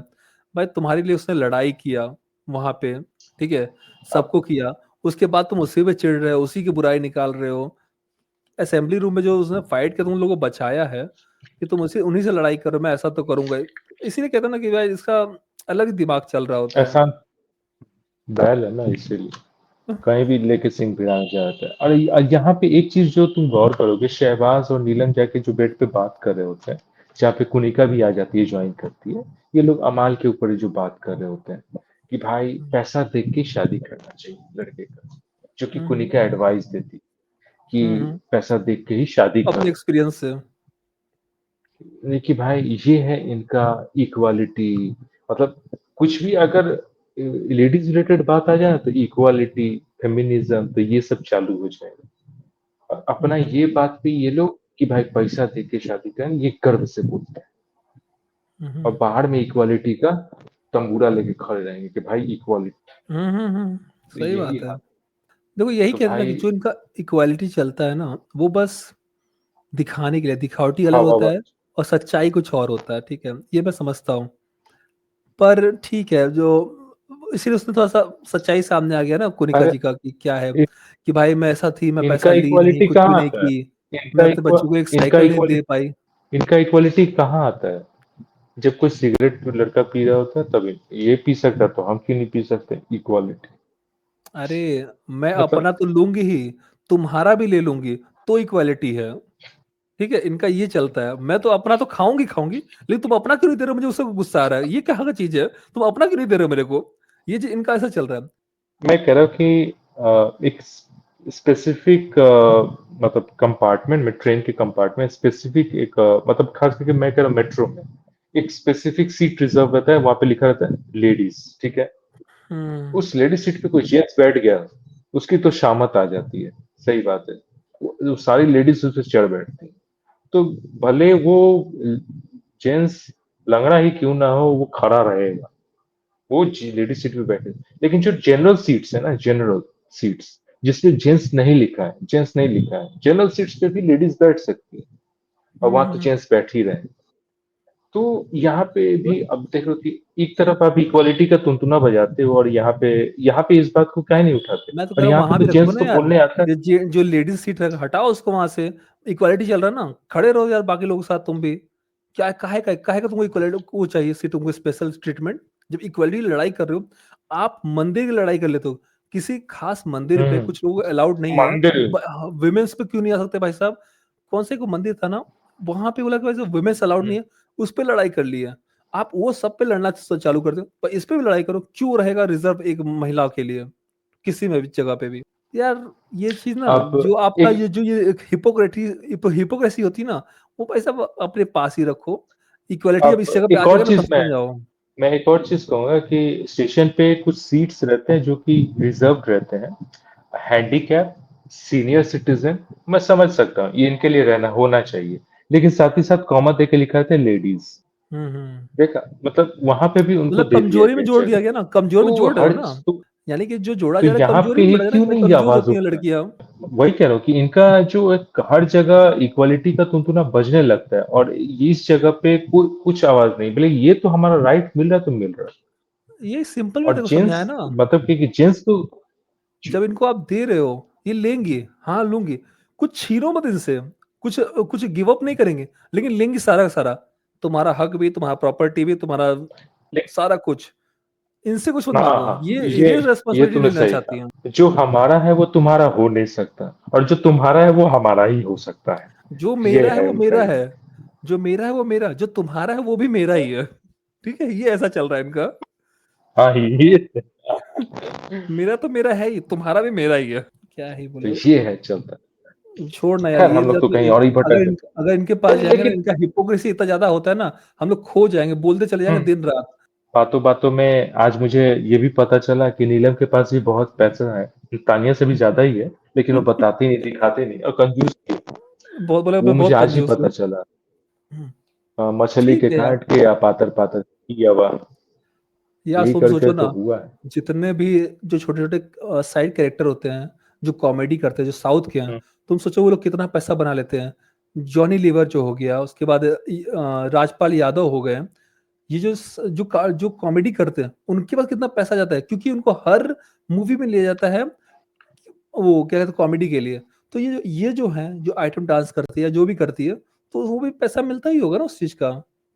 भाई तुम्हारे लिए उसने लड़ाई किया वहां पे। ठीक है। अब सबको किया। उसके बाद तुम उसी पे चिढ़ रहे हो, उसी की बुराई निकाल रहे हो। असेंबली रूम में जो उसने फाइट के तुम लोगों को बचाया है कि तुम उसी उन्हीं से लड़ाई करो, मैं ऐसा तो करूंगा ही। इसीलिए कहता ना कि भाई इसका अलग ही दिमाग चल रहा होता है। एहसान बैल है ना, इसीलिए कहीं भी लेके सिंह भिड़ाना चाहता है। और यहाँ पे एक चीज जो तुम गौर करोगे, शहबाज और नीलम जाके जो बेड पे बात कर रहे होते हैं, जहाँ पे कुनिका भी आ जाती है, ज्वाइन करती है। ये लोग अमाल के ऊपर ही जो बात कर रहे होते हैं कि भाई पैसा देख के शादी करना चाहिए लड़के का, जो कि हम्म। कुनिका एडवाइस देती कि हम्म। पैसा देख के ही शादी अपने करो। एक्सपीरियंस से। कि भाई ये है इनका इक्वालिटी, मतलब कुछ भी अगर लेडीज रिलेटेड बात आ जाए तो इक्वालिटी, फेमिनिज्म, तो ये सब चालू हो जाएगा। और अपना हम्म। ये बात पे ये लोग कि भाई पैसा दे के शादी करें, ये गर्व से बोलते हैं। और हम्म। बाहर में इक्वालिटी का तंबूरा लेके खड़े रहेंगे कि भाई इक्वालिटी। तो सही यही बात है। हाल। देखो यही तो कहते हैं ना कि भाई जो इनका इक्वालिटी चलता है ना, वो बस दिखाने के लिए, दिखावटी अलग हवा होता है और सच्चाई कुछ और होता है। ठीक है, ये मैं समझता हूँ। पर ठीक है, जो इसीलिए उसने थोड़ा सा सच्चाई सामने आ गया ना कुनिका अरे जी का कि क्या है। इ- कि भाई मैं ऐसा थी, मैं पैसा इनका ली नहीं, इक्वालिटी कुछ भी कहाँ नहीं आता है। की। इनका मैं अपने बच्चों को एक इनका साइकिल नहीं दे इक्वालिटी पाई। इनका इक्वालिटी कहाँ आता है। जब कोई सिगरेट लड़का पी रहा होता है तभी ये पी सकता है, तो हम क्यों नहीं पी सकते, इक्वालिटी। अरे मैं मतलब अपना तो लूंगी ही, तुम्हारा भी ले लूंगी, तो इक्वालिटी है। ठीक है, इनका ये चलता है। मैं तो अपना तो खाऊंगी खाऊंगी, लेकिन तुम अपना क्यों नहीं दे रहे हो? मुझे उससे गुस्सा आ रहा है। ये कहाँ का चीज है? तुम अपना क्यों नहीं दे रहे हो मेरे को? ये जो इनका ऐसा चल रहा है। मैं कह रहा हूँ कि एक स्पेसिफिक मतलब कंपार्टमेंट में, ट्रेन के कंपार्टमेंट स्पेसिफिक एक मतलब खास करके मैं कह रहा हूँ मेट्रो में एक स्पेसिफिक सीट रिजर्व रहता है, वहां पे लिखा रहता है लेडीज, ठीक है। हम्म। उस लेडीज सीट पे कोई जेंट्स बैठ गया, उसकी तो शामत आ जाती है। सही बात है, वो सारी लेडीज उस पे चढ़ बैठती हैं। तो भले वो जेंट्स लंगड़ा ही क्यों ना हो, वो खड़ा रहेगा, वो लेडीज सीट पे बैठे। लेकिन जो जनरल सीट्स है ना, जनरल सीट्स जिसपे जेंट्स नहीं लिखा है, जेंट्स नहीं लिखा है, जनरल सीट्स पे भी लेडीज बैठ सकती है, और वहां तो हम्म। जेंट्स बैठ ही रहे। तो यहाँ पे भी अब देख रहे हो कि एक तरफ आप इक्वालिटी का तुनतुना बजाते हो, और यहाँ पे इस बात को काहे नहीं उठाते। मैं तो कह और रहा हूँ यहाँ पे वहां तो भी रखो जेंट्स ना तो यार। बोलने आता है। जो लेडीज सीट है हटाओ उसको वहां से। इक्वालिटी चल रहा है ना, खड़े रहो यार बाकी लोगों के साथ तुम भी। क्या काहे का तुमको इक्वालिटी को चाहिए सिर्फ तुमको स्पेशल ट्रीटमेंट? जब इक्वालिटी की लड़ाई कर रहे हो, आप मंदिर की लड़ाई कर लेते हो। किसी खास मंदिर पे हम्म। कुछ लोग अलाउड नहीं है, मंदिर। विमेन्स पे क्यों नहीं आ सकते भाई साहब? कौन से को मंदिर था ना, वहां पे बोला कि भाई विमेन्स अलाउड नहीं है, उस पे लड़ाई कर ली है। आप वो सब पे लड़ना चालू कर दो, पर इस पे भी लड़ाई करो, क्यों रहेगा रिजर्व एक महिला के लिए किसी में भी जगह पे भी? यार ये चीज ना, अब जो आपका एक ये एक हिपोक्रेसी होती ना, वो भाई साहब अपने पास ही रखो। इक्वालिटी जब अब इस जगह पे आ एक जाएगा और ना, तब चीज समझ जाओ। मैं एक और चीज कहूंगा कि स्टेशन पे कुछ सीट्स रहते हैं जो कि रिजर्व रहते हैं। हैंडीकैप, सीनियर सिटीजन, मैं समझ सकता हूँ ये इनके लिए रहना होना चाहिए। लेकिन साथ ही साथ कॉमा दे के लिखा था लेडीज। हम्म। देखा, मतलब वहां पे भी उनको मतलब दे दिया कमजोरी में गया जोड़ दिया जगह। गया ना, कमजोर में तो जोड़ रहे हो हर ना। तो, यानी कि जो जोड़ा तो जा रहा है यहाँ कमजोरी पे में ही पड़ रहा है ना, क्यों कि भाई नहीं कमजोर आवाज होती है उठता है? लड़कियां। वही कह रहा हूँ कि इनका जो एक हर जगह इक्वालिटी का तुनतुना बजने लगता है, और इस जगह पे कुछ आवाज नहीं, बोले ये तो हमारा राइट मिल रहा है तो मिल रहा है। ये सिंपल में और तेरे को समझाया जेंट्स, ना। मतलब कि जेंट्स तो जब इनको आप दे रहे हो, ये लेंगे, हाँ लूंगी। कुछ छीनो मत इनसे। कुछ कुछ गिव अप नहीं करेंगे, लेकिन लेंगे सारा का सारा। तुम्हारा हक भी, तुम्हारा प्रॉपर्टी भी, तुम्हारा ले- सारा कुछ। इनसे कुछ मत हाँ मांगो, हाँ, ये ये रेस्पॉन्सिबिलिटी तूने लेना सही चाहती हैं। कहा, जो हमारा है वो तुम्हारा हो नहीं सकता, और जो तुम्हारा है वो हमारा ही हो सकता है। जो ये मेरा है है वो उनका मेरा ये। है। जो मेरा है वो मेरा, जो तुम्हारा है वो भी मेरा ही है। ठीक है, ये ऐसा चल रहा है इनका। हाँ, मेरा तो मेरा है ही, तुम्हारा भी मेरा ही है। क्या ही तो बोलो। ये है चलता। छोड़ ना यार, खैर ये हम लोग तो जब कहीं और ही भटक गए। अगर इनके पास जाएंगे ना, लेकिन इनका हिपोक्रेसी इतना ज्यादा होता है ना, हम लोग खो जाएंगे, बोलते चले जाएंगे दिन रात। बातों बातों में आज मुझे ये भी पता चला कि नीलम के पास भी बहुत पैसा है, तानिया से भी ज्यादा ही है, लेकिन वो बताती नहीं, दिखाते नहीं, और कंजूस भी है। बहुत बोले, वो मैं मुझे बहुत आज ही कंजूस पता हूँ। चला। हम्म। मछली ठीक के है यार। काट के या पातर पातर किया हुआ, यार यही तुम करके सोचो तो ना, हुआ है। जितने भी जो छोटे छोटे साइड कैरेक्टर होते हैं, जो कॉमेडी करते हैं, जो साउथ के हैं, हम्म, तुम सोचो वो लोग कितना पैसा बना लेते हैं। जॉनी लीवर जो हो गया, उसके बाद राजपाल यादव हो गए। ये जो कॉमेडी करते हैं, उनके पास कितना पैसा जाता है, क्योंकि उनको हर मूवी में लिया जाता है, वो क्या कहते हैं, कॉमेडी के लिए। तो ये जो है, जो आइटम डांस करती है, जो भी करती है, तो वो भी पैसा मिलता ही होगा ना उस चीज का।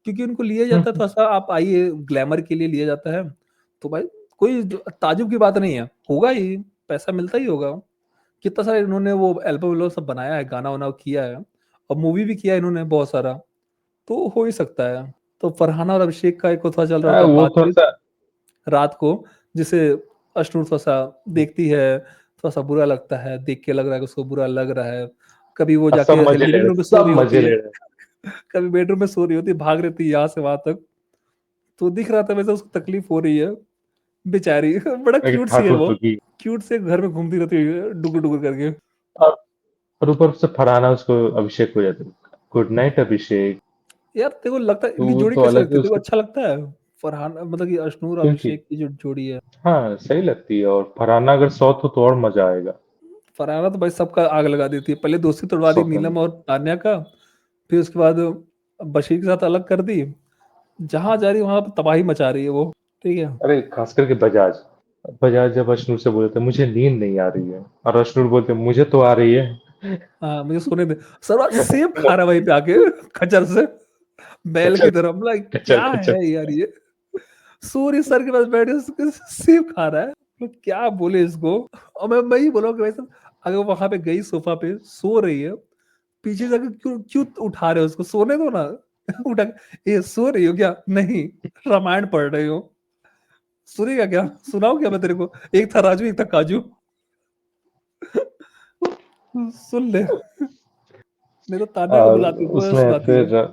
क्योंकि उनको लिया जाता है, हम्म, थोड़ा सा आप आइए ग्लैमर के लिए लिया जाता है। तो भाई कोई ताजुब की बात नहीं है, होगा ही, पैसा मिलता ही होगा। कितना सारा इन्होंने वो एल्बम सब बनाया है, गाना वाना किया है, और मूवी भी किया है इन्होंने बहुत सारा। तो हो ही सकता है। तो फरहाना और अभिषेक का एक थोड़ा चल रहा होता है वो थोड़ा बातचीत सा रात को, जिसे अश्नूर थोड़ा सा देखती है, थोड़ा सा बुरा लगता है, देख के लग रहा है कि उसको बुरा लग रहा है। कभी वो सब जाके ऐसे मजे ले लिविंग रहे, रूम में सो सब रही होती मजे है, ले रहे। कभी बेडरूम में सो रही होती है, भाग रहती है यहाँ से वहां तक। तो दिख रहा था वैसे उसको तकलीफ हो रही है, बेचारी। बड़ा क्यूट सी है ठाकुर वो। दुखी। क्यूट से घर में घूमती रहती है डुगुर डुगुर करके। और और ऊपर से फरहाना उसको अभिषेक हो जाता है, गुड नाइट अभिषेक। यार तेरे को लगता है तो इनकी वो जोड़ी तो कैसे अलग लगती है है? तेरे को उसको। अच्छा लगता है फरहान, मतलब कि अश्नूर क्योंकि अभिषेक की जो जोड़ी है? हाँ सही लगती है, और फरहाना अगर साउथ हो तो और मजा आएगा। फरहाना तो भाई सबका आग लगा देती है, पहले दोस्ती तोड़वा दी सौतन। नीलम और तान्या का, फिर उसके बाद बशीर के साथ अलग कर दी। जहां जा रही है वहां पे तबाही मचा रही है वो। ठीक है। अरे खास करके बजाज, बजाज जब अशनूर से बोलते मुझे नींद नहीं आ रही है, और अशनूर बोलते मुझे तो आ रही है। हाँ मुझे सोने दे। सर सेब खा रहा है वहीं पे आके, खच्चर से, बैल की खच्चर, तरह। मतलब खच्चर, क्या खच्चर। है यार ये? सूर्य सर के पास बैठे सेब खा रहा है। मतलब क्या बोले इसको। और मैं ही बोला कि भाई साहब अगर वहां पे गई सोफा पे सो रही है, पीछे जाके क्यों क्यों उठा रहे हो उसको, सोने दो ना। उठा के, ये सो रही हो क्या? नहीं, रामायण पढ़ रही हो। सुनेगा क्या? सुनाओ क्या मैं तेरे को? एक था राजू, एक था काजू। सुन ले, नहीं तो तान्या को और बुलाती है, वो उसमें सुनाती है। फिर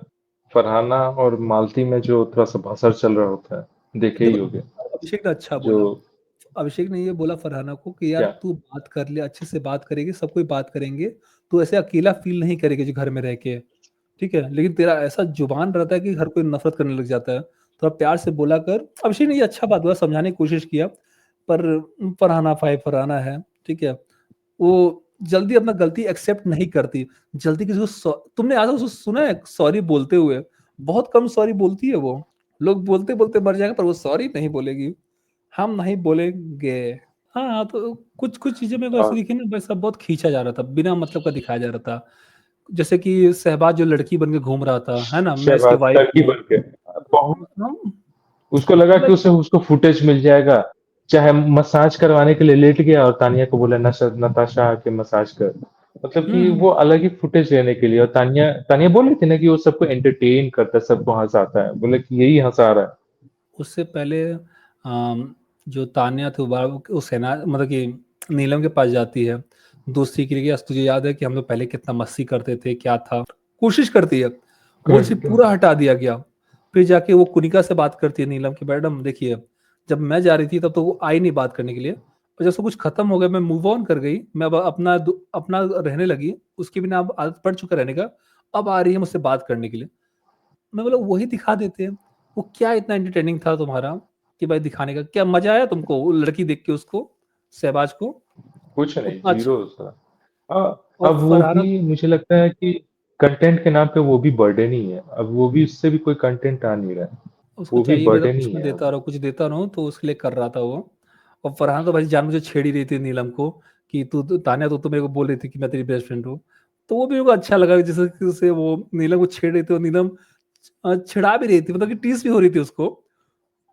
फरहाना और मालती में जो थोड़ा सा भसड़ चल रहा होता है, देखे ही देखो, होगे। अभिषेक ने अच्छा जो बोला। अभिषेक ने ये बोला फरहाना को कि यार क्या तू बात कर ले, अच्छे से बात करेगी, सब कोई बात करेंगे, तू ऐसे अकेला फील नहीं करेगी जो घर में रह के। ठीक है, लेकिन तेरा ऐसा जुबान रहता है कि हर कोई नफरत करने लग जाता है। थोड़ा प्यार से बोला कर। अभिषेक ने ये अच्छा बात हुआ, समझाने की कोशिश किया। पर फरहाना भाई फरहाना है, ठीक है, वो जल्दी अपना गलती एक्सेप्ट नहीं करती। जल्दी किसी को तुमने आज उसको सुना है सॉरी बोलते हुए? बहुत कम सॉरी बोलती है वो। लोग बोलते बोलते मर जाएंगे पर वो सॉरी नहीं बोलेगी। हम नहीं बोलेंगे। हाँ, तो कुछ कुछ चीजें मेरे को ऐसी और दिखी ना भाई साहब, बहुत खींचा जा रहा था, बिना मतलब का दिखाया जा रहा था। जैसे कि सहबाज जो लड़की बन के घूम रहा था, है ना, मैं इसके शहबाज वाइफ टर्की हूँ। बन के बहुत, हम उसको लगा कि मतलब उसे उसको फुटेज मिल जाएगा, चाहे मसाज करवाने के लिए लेट गया और तानिया को बोला नताशा आके मसाज कर, मतलब हम्म कि हम्म, वो अलग ही फुटेज लेने के लिए। और तानिया तानिया बोल रही थी ना कि वो सबको एंटरटेन करता है, सबको हंसाता है, बोले कि यही हंसा रहा है। उससे पहले जो तान्या थी वो सेना मतलब कि नीलम के पास जाती है दोस्ती के लिए कि, तुझे याद है कि हम लोग पहले कितना मस्ती करते थे, क्या था, कोशिश करती है। वो चीज करते पूरा हटा दिया गया। फिर जाके वो कुनिका से बात करती है नीलम की, मैडम देखिए, जब मैं जा रही थी तब तो वो आई नहीं बात करने के लिए, और जब सब कुछ खत्म हो गया, मैं मूव ऑन कर गई, मैं अब अपना अपना रहने लगी, उसके बिना अब आदत पड़ चुका रहने का, अब आ रही है मुझसे बात करने के लिए। मैं बोला वही दिखा देते हैं। वो क्या इतना एंटरटेनिंग था तुम्हारा कि भाई दिखाने का क्या मजा आया तुमको वो लड़की देख के उसको, शहबाज को? कुछ नहीं, उतना अच्छा। जीरो सा। और अब वो फरहाना, भी मुझे लगता है कि कंटेंट के नाम पे वो भी बर्डन ही है, अब वो भी उससे भी कोई कंटेंट आ नहीं रहा है, उसको वो भी चाहिए भी था बर्डन कुछ ही मैं है अब। देता रहो, कुछ देता रहो, तो उसके लिए कर रहा था वो। और फरहान तो भाई जान मुझे छेड़ ही रही थी नीलम को कि तान्या तो मेरे को बोल रही थी कि मैं तेरी बेस्ट फ्रेंड हूँ। तो वो भी मेरे को अच्छा लगा, जैसे कि उसे वो नीलम को छेड़ रही थी और नीलम छिड़ा भी रही थी, मतलब कि टीस भी हो रही थी उसको।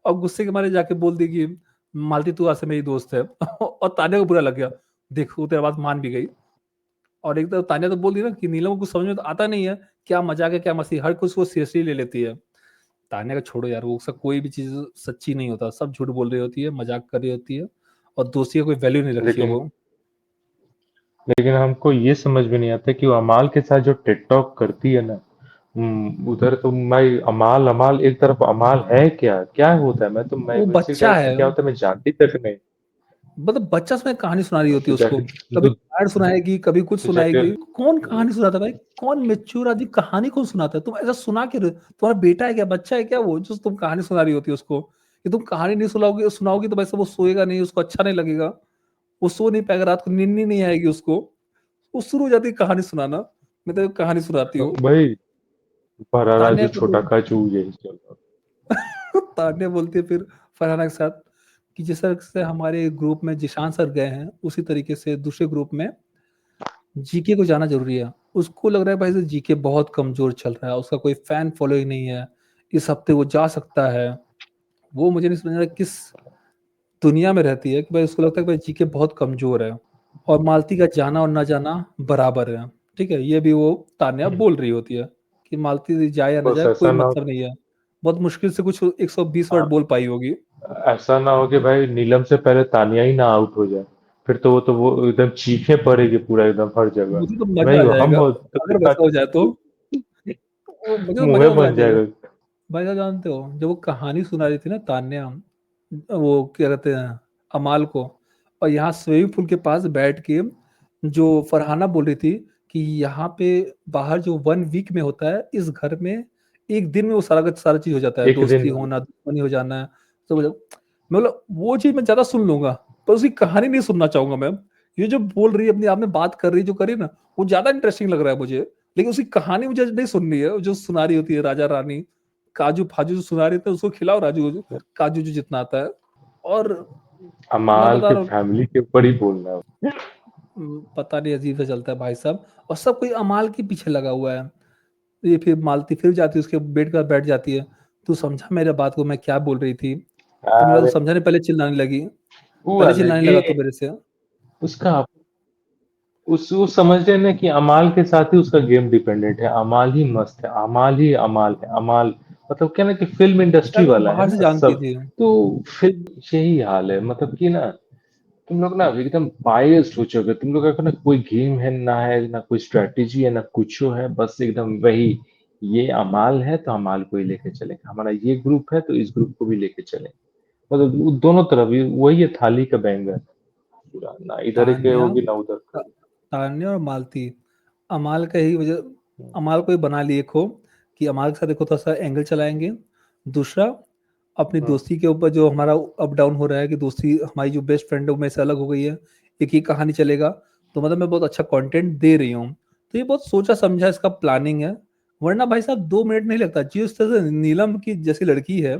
और गुस्से के मारे जाके बोल दी कि मालती तू आज से मेरी दोस्त है। और तान्या को बुरा लग गया, देखो तेरा बात मान भी गई। और एक तो तान्या तो बोल दी ना कि नीलम को कुछ समझ में तो आता नहीं है, क्या मजाक है क्या मस्ती, हर कुछ वो सीरियसली ले लेती है। तान्या का छोड़ो यार, वो सब कोई भी चीज सच्ची नहीं होता, सब झूठ बोल रही होती है, मजाक कर रही होती है, और दोस्ती का कोई वैल्यू नहीं रखी है लेकिन वो। लेकिन हमको ये समझ में नहीं आता कि वो अमाल के साथ जो टेक टॉक करती है ना, उधर तो मैं अमाल अमाल एक तरफ, अमाल है क्या क्या होता है, मैं वो वैसे बच्चा कैरेक्टर है, क्या होता है मैं जानती तक नहीं। मतलब बच्चा उसमें कहानी सुना रही होती तो है उसको। जाके कभी तो, रामायण सुनाएगी, कभी कुछ तो जाके सुनाएगी। कौन कहानी सुनाता है भाई? कौन मेच्योर आदमी कहानी कौन सुनाता है? तुम ऐसा सुना के तुम्हारा बेटा है क्या, बच्चा है क्या वो, जो तुम कहानी सुना रही होती है उसको? कि तुम कहानी नहीं सुनाओगे सुनाओगी तो वैसे वो सोएगा नहीं, उसको अच्छा नहीं लगेगा, वो सो नहीं पाएगा, रात को नींद नहीं आएगी उसको। वो शुरू हो जाती है कहानी सुनाना, मैं तो कहानी सुनाती हूँ। भाई बड़ा तान्या राजू को छोटा तो काजू यही चल रहा। तान्या बोलती है फिर फरहाना के साथ कि जिस तरह से हमारे ग्रुप में जिशान सर गए हैं, उसी तरीके से दूसरे ग्रुप में जीके को जाना जरूरी है। उसको लग रहा है भाई से जीके बहुत कमजोर चल रहा है, उसका कोई फैन फॉलोइंग नहीं है, इस हफ्ते वो जा सकता है। वो मुझे नहीं समझ रहा किस दुनिया में रहती है कि भाई उसको लगता है कि भाई जीके बहुत कमजोर है, और मालती का जाना और ना जाना बराबर है। ठीक है, ये भी वो तान्या बोल रही होती है कि मालती जाए या ना बस जाए कोई ऐसा ना हो, मतलब नहीं है। बहुत मुश्किल से कुछ 120 वर्ड हाँ, बोल पाई होगी। ऐसा ना हो कि भाई नीलम से पहले तानिया ही ना आउट हो जाए, फिर तो वो एकदम चीखे पड़ेगी पूरा एकदम हर जगह। मुझे तो मजा नहीं आ हम जाएगा हो तब अगर तक वैसा हो जाए तो। मुझे तो मुंह मजा आ बन जाएगा। जाएगा। भाई साहब जानते हो, जब वो कहानी सुना रही थी ना तान्या, वो क्या कहते हैं, अमाल को, और यहाँ स्विमिंग पूल के पास बैठ के जो फरहाना बोल रही थी कि यहाँ पे बाहर जो 1 वीक में होता है, इस घर में 1 दिन में वो सारा का सारा चीज हो जाता है, एक दिन दोस्ती होना, दुश्मनी हो जाना है, सब हो मैं बोला वो चीज मैं ज्यादा सुन लूंगा, पर उसकी कहानी नहीं सुनना चाहूंगा मैं। ये जो बोल रही है अपने आप में बात कर रही है, जो करी ना, वो ज्यादा इंटरेस्टिंग लग रहा है मुझे। लेकिन उसकी कहानी मुझे नहीं सुननी है, जो सुना रही होती है राजा रानी, काजू फाजू जो सुना रहे थे उसको खिलाओ राजू काजू जो जितना आता है। और मैं अमाल बता के रहा हूँ, फैमिली के ऊपर ही बोलना है। पता नहीं अजीब से चलता है भाई साहब, और सब कोई अमाल के पीछे लगा हुआ है। ये फिर मालती फिर जाती है उसके बेड पर बैठ जाती है, तू समझा मेरे बात को, मैं क्या बोल रही थी? तो मेरा तो अरे समझाने पहले चिल्लाने लगी। वो पहले अलग चिल्लाने ये लगा तो मेरे से। उसका उस वो समझ रहे ना कि अमाल के साथ ही उसका गेम डिपेंडेंट है। अमाल ही मस्त है, अमाल ही अमाल है। अमाल मतलब क्या ना कि फिल्म इंडस्ट्री शायद वो वाला है बाहर से ना जानती सब। थी। तो फिल्म यही हाल है मतलब कि ना तुम लोग ना एकदम बायस्ड हो चुके हो। तुम लोग का ना कोई गेम है ना कोई स्ट्रेटेजी है ना कुछ है, बस एकदम वही। ये अमाल है तो अमाल को ही लेके चलेंगे, हमारा ये ग्रुप है तो इस ग्रुप को भी लेके चलेंगे। मतलब वो दोनों तरफ वही है, थाली का बैंगन पूरा, ना इधर के तान्या होगी ना उधर के ता- होगी। तान्या और मालती, अमाल का ही वजह, हम्म, अमाल को ही बना लिए खो कि अमाल के साथ देखो थोड़ा सा एंगल चलाएंगे। दूसरा, अपनी हम्म। दोस्ती के ऊपर जो हमारा अप डाउन हो रहा है कि दोस्ती हमारी जो बेस्ट फ्रेंड है वो मेरे से अलग हो गई है, एक ही कहानी चलेगा। तो मतलब मैं बहुत अच्छा कंटेंट दे रही हूँ। तो ये बहुत सोचा समझा इसका प्लानिंग है। वरना भाई साहब 2 मिनट नहीं लगता, जिस तरह से नीलम की जैसी लड़की है,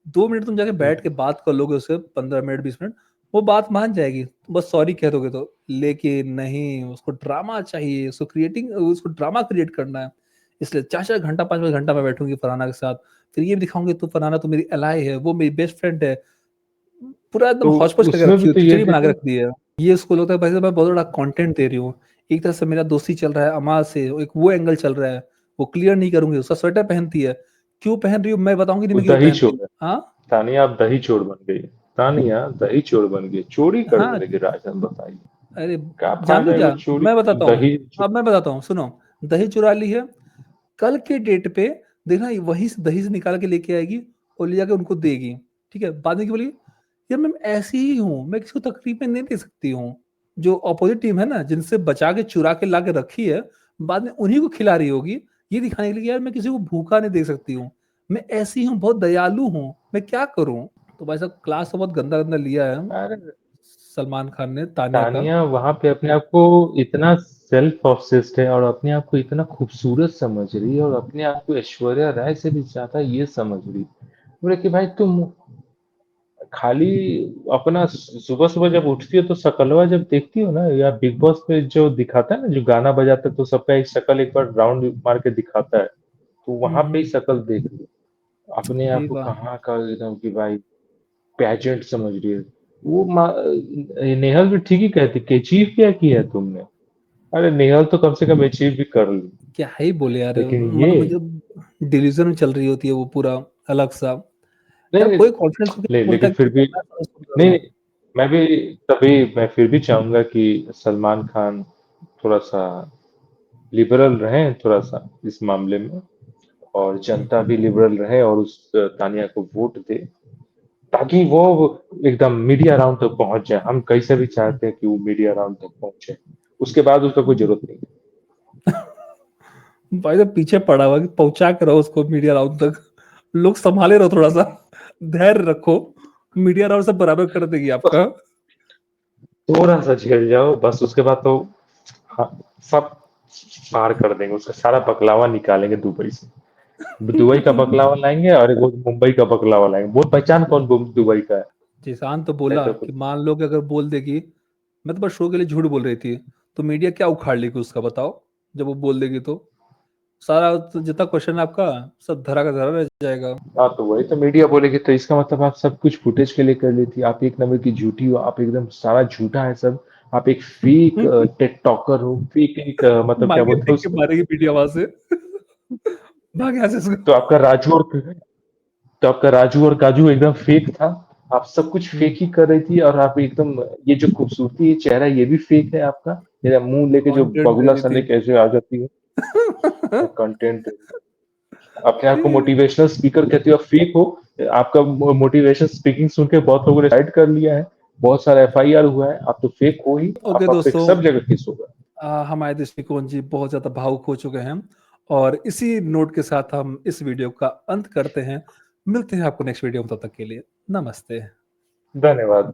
2 मिनट तुम जाके बैठ के बात कर लोगे उससे, 15 मिनट 20 मिनट, वो बात मान जाएगी, बस सॉरी कह दोगे तो। लेकिन नहीं, उसको ड्रामा चाहिए, उसको ड्रामा क्रिएट करना है। इसलिए 4 4 घंटा 5 5 घंटा मैं बैठूंगी फरहाना के साथ, फिर ये भी दिखाऊंगी तू फरहाना तो मेरी एलाई है, वो मेरी बेस्ट फ्रेंड है। पूरा एकदम तो हौच पौच करके उसमें भी रखी हो, तो ये खिचड़ी बना के देखो। रख दी है। ये उसको लगता है भाई साहब मैं बहुत बड़ा कंटेंट दे रही हूँ। एक तरह से मेरा दोस्ती चल रहा है अमाल से, एक वो एंगल चल रहा है, वो क्लियर नहीं करूंगी। उसका स्वेटर पहनती है, क्यों पहन रही हूँ मैं बताऊंगी नहीं, वो मैं क्यों दही पहनती चोर हूँ। है। हाँ। तानिया आप दही चोर बन गई। तानिया दही चोर बन गई, चोरी करने हाँ। लगी। राजन बताइए अरे क्या जान फायदा दू है वो क्या, चोरी। मैं बताता हूँ। दही अब मैं बताता हूँ, सुनो। दही चुरा ली है, कल के डेट पे देखना वहीं से दही से निकाल के लेके आएगी और ले जाके उनको देगी। ठीक है, बाद में क्या बोलेगी, यार मैं ऐसी ही हूँ, मैं किसी को तकलीफ में नहीं दे सकती हूँ। जो अपोजिट टीम है ना, जिनसे बचा के चुरा के ला के रखी है, बाद में उन्हीं को खिला रही होगी, ये दिखाने के लिए यार मैं किसी को भूखा नहीं देख सकती हूँ, मैं ऐसी हूँ, बहुत दयालु हूँ, मैं क्या करूँ। तो भाई साहब क्लास तो बहुत गंदा गंदा लिया है अरे सलमान खान ने तानिया का। तानिया वहां पे अपने आप को इतना सेल्फ ऑब्सेस्ड है और अपने आप को इतना खूबसूरत समझ रही है और अपने आप को ऐश्वर्या राय से भी ज्यादा ये समझ रही है। बोले कि भाई तुम खाली अपना सुबह सुबह जब उठती हो तो शकलवा जब देखती हो ना, या बिग बॉस पे जो दिखाता है ना, जो गाना बजाता है तो सबका एक शक्ल एक बार राउंड मार के दिखाता है, तो वहां पे ही हम्म। शक्ल देख लो। अपने आप सही को बात। कहाँ का एकदम कि भाई पैजेंट समझ रही है। वो नेहल भी ठीक ही कहती कि अचीव क्या किया है तुमने। अरे नेहल तो कम से कम अचीव भी कर ली, क्या ही बोले यार, लेकिन ये मतलब मुझे डिलीजन में चल रही होती है वो पूरा अलग सा। नहीं यार नहीं कोई कॉन्फिडेंस होकर बोलता लेकिन है फिर कि भी मैं समझ नहीं हूँ। नहीं, मैं भी मैं फिर भी चाहूंगा कि सलमान खान थोड़ा सा लिबरल रहें थोड़ा सा इस मामले में, और जनता भी लिबरल रहे और उस तानिया को वोट दे, ताकि वो एकदम मीडिया राउंड तक पहुंच जाए। हम कैसे भी चाहते हैं कि वो मीडिया राउंड तक पहुंचे, उसके बाद उसका कोई जरूरत नहीं। भाई तो पीछे पड़ा हुआ कि पहुंचा के रहो उसको मीडिया राउंड तक। लोग संभाले रहो थोड़ा सा, धैर्य रखो, मीडिया राउंड से बराबर कर देगी बस आपका। थोड़ा सा झेल जाओ, बस उसके बाद तो हाँ, सब पार कर देंगे। उसका सारा बकलावा निकालेंगे दुबई से। दुबई का बकलावा लाएंगे और एक वो मुंबई का बकलावा लाएंगे। वो पहचान कौन दुबई का है। जिसान तो नहीं बोला तो कि कुछ मान लो कि अगर बोल देगी, मैं तो बस शो के लिए झूठ बोल रही थी, तो मीडिया क्या उखाड़ लेगी उसका बताओ। जब वो बोल देगी तो सारा तो जितना क्वेश्चन है आपका, सब धरा का धरा रह जाएगा। हाँ, तो वही तो मीडिया बोलेगी तो इसका मतलब आप सब कुछ फुटेज के लिए कर ली थी। आप एक नंबर की झूठी हो, आप एकदम सारा झूठा है सब। आप एक फेक टेक टॉकर हो, फेक एक मतलब क्या मांगे बोलते हैं देख के उसको। मारेगी मीडिया वहां से। भाग यहाँ से इसको। तो आपका राजू और तो आपका राजू और काजू एकदम फेक था। आप सब कुछ हम्म। फेक ही कर रही थी, और आप एकदम ये जो खूबसूरती, ये चेहरा, ये भी फेक है आपका। मेरा मुंह लेके जो कंटेंट दे बगुला रही सने थी। कैसे आ जाती है। कंटेंट अपने आप को मोटिवेशनल स्पीकर कहते हो, आप फेक हो। आपका मोटिवेशन स्पीकिंग सुन के बहुत लोगों ने साइड कर लिया है, बहुत सारा एफआईआर हुआ है। आप तो फेक हो ही, ओके आप फेक दोस्तों, सब जगह केस होगा। हमारे दृष्टिकोण जी बहुत ज्यादा भावुक हो चुके हैं, और इसी नोट के साथ हम इस वीडियो का अंत करते हैं। मिलते हैं आपको नेक्स्ट वीडियो में, तब तक के लिए नमस्ते। धन्यवाद।